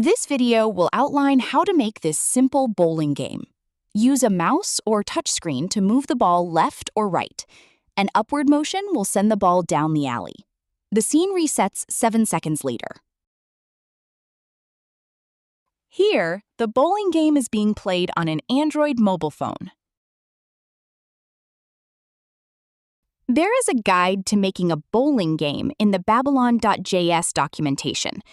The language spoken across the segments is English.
This video will outline how to make this simple bowling game. Use a mouse or touchscreen to move the ball left or right. An upward motion will send the ball down the alley. The scene resets 7 seconds later. Here, the bowling game is being played on an Android mobile phone. There is a guide to making a bowling game in the Babylon.js documentation.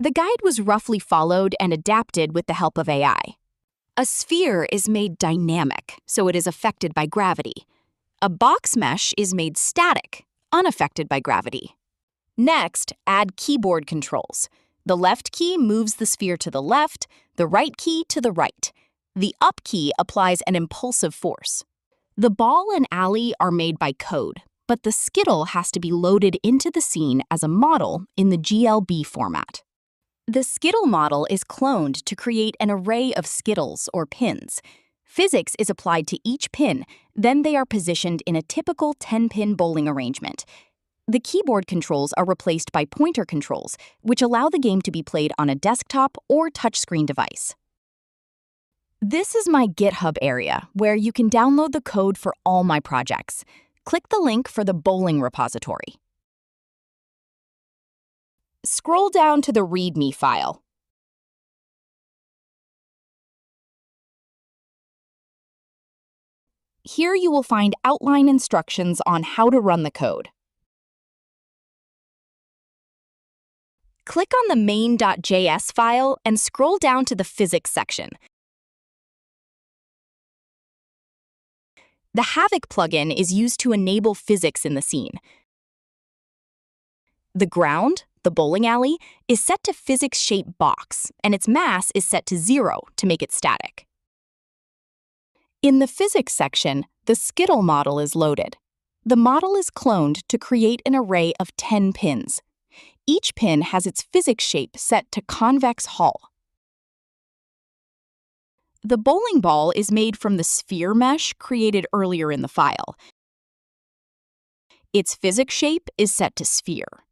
The guide was roughly followed and adapted with the help of AI. A sphere is made dynamic, so it is affected by gravity. A box mesh is made static, unaffected by gravity. Next, add keyboard controls. The left key moves the sphere to the left, the right key to the right. The up key applies an impulsive force. The ball and alley are made by code, but the skittle has to be loaded into the scene as a model in the GLB format. The skittle model is cloned to create an array of skittles or pins. Physics is applied to each pin, then they are positioned in a typical 10-pin bowling arrangement. The keyboard controls are replaced by pointer controls, which allow the game to be played on a desktop or touchscreen device. This is my GitHub area, where you can download the code for all my projects. Click the link for the bowling repository. Scroll down to the README file. Here you will find outline instructions on how to run the code. Click on the main.js file and scroll down to the physics section. The Havok plugin is used to enable physics in the scene. The ground, the bowling alley, is set to physics shape box, and its mass is set to 0 to make it static. In the physics section, the skittle model is loaded. The model is cloned to create an array of 10 pins. Each pin has its physics shape set to convex hull. The bowling ball is made from the sphere mesh created earlier in the file. Its physics shape is set to sphere.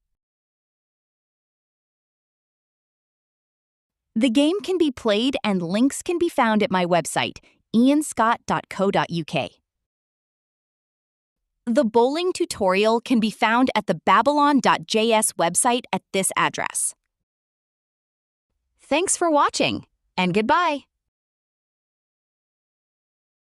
The game can be played and links can be found at my website, ianscott.co.uk. The bowling tutorial can be found at the Babylon.js website at this address. Thanks for watching, and goodbye.